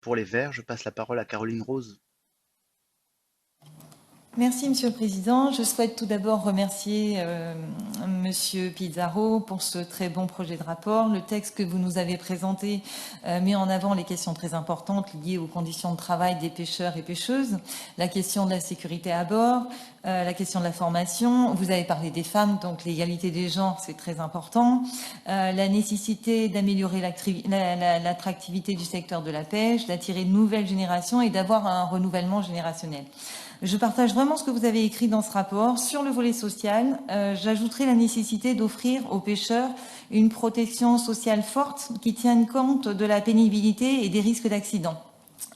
Pour les Verts, je passe la parole à Caroline Rose. Merci, Monsieur le Président. Je souhaite tout d'abord remercier Monsieur Pizarro pour ce très bon projet de rapport. Le texte que vous nous avez présenté met en avant les questions très importantes liées aux conditions de travail des pêcheurs et pêcheuses, la question de la sécurité à bord, la question de la formation. Vous avez parlé des femmes, donc l'égalité des genres, c'est très important. La nécessité d'améliorer l'attractivité du secteur de la pêche, d'attirer de nouvelles générations et d'avoir un renouvellement générationnel. Je partage vraiment ce que vous avez écrit dans ce rapport. Sur le volet social, j'ajouterai la nécessité d'offrir aux pêcheurs une protection sociale forte qui tienne compte de la pénibilité et des risques d'accident.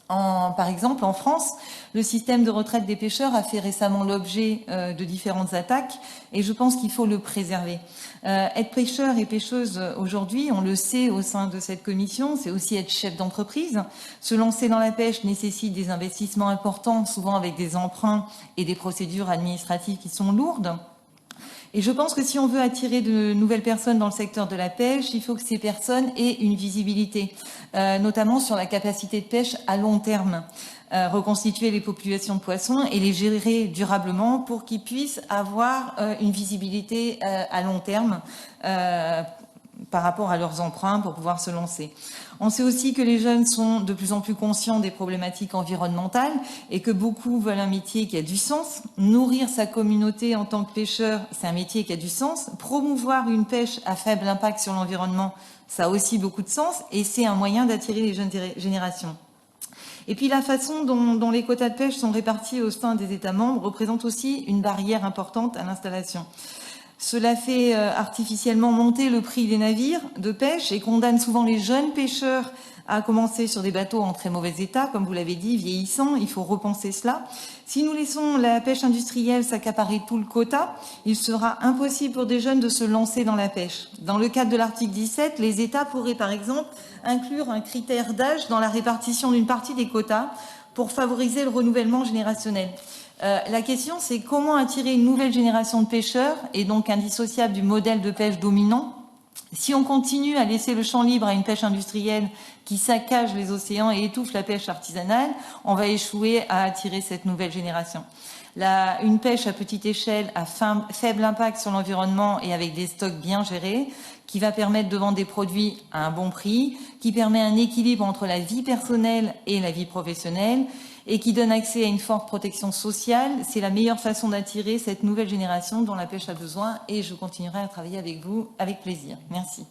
Par exemple, en France, le système de retraite des pêcheurs a fait récemment l'objet de différentes attaques et je pense qu'il faut le préserver. Être pêcheur et pêcheuse aujourd'hui, on le sait au sein de cette commission, c'est aussi être chef d'entreprise. Se lancer dans la pêche nécessite des investissements importants, souvent avec des emprunts et des procédures administratives qui sont lourdes. Et je pense que si on veut attirer de nouvelles personnes dans le secteur de la pêche, il faut que ces personnes aient une visibilité, notamment sur la capacité de pêche à long terme, reconstituer les populations de poissons et les gérer durablement pour qu'ils puissent avoir une visibilité à long terme par rapport à leurs emprunts pour pouvoir se lancer. On sait aussi que les jeunes sont de plus en plus conscients des problématiques environnementales et que beaucoup veulent un métier qui a du sens. Nourrir sa communauté en tant que pêcheur, c'est un métier qui a du sens. Promouvoir une pêche à faible impact sur l'environnement, ça a aussi beaucoup de sens et c'est un moyen d'attirer les jeunes générations. Et puis la façon dont les quotas de pêche sont répartis au sein des États membres représente aussi une barrière importante à l'installation. Cela fait artificiellement monter le prix des navires de pêche et condamne souvent les jeunes pêcheurs à commencer sur des bateaux en très mauvais état, comme vous l'avez dit, vieillissants. Il faut repenser cela. Si nous laissons la pêche industrielle s'accaparer tout le quota, il sera impossible pour des jeunes de se lancer dans la pêche. Dans le cadre de l'article 17, les États pourraient par exemple inclure un critère d'âge dans la répartition d'une partie des quotas pour favoriser le renouvellement générationnel. La question, c'est comment attirer une nouvelle génération de pêcheurs, et donc indissociable du modèle de pêche dominant. Si on continue à laisser le champ libre à une pêche industrielle qui saccage les océans et étouffe la pêche artisanale, on va échouer à attirer cette nouvelle génération. Une pêche à petite échelle à faible impact sur l'environnement et avec des stocks bien gérés, qui va permettre de vendre des produits à un bon prix, qui permet un équilibre entre la vie personnelle et la vie professionnelle, et qui donne accès à une forte protection sociale, c'est la meilleure façon d'attirer cette nouvelle génération dont la pêche a besoin et je continuerai à travailler avec vous avec plaisir. Merci.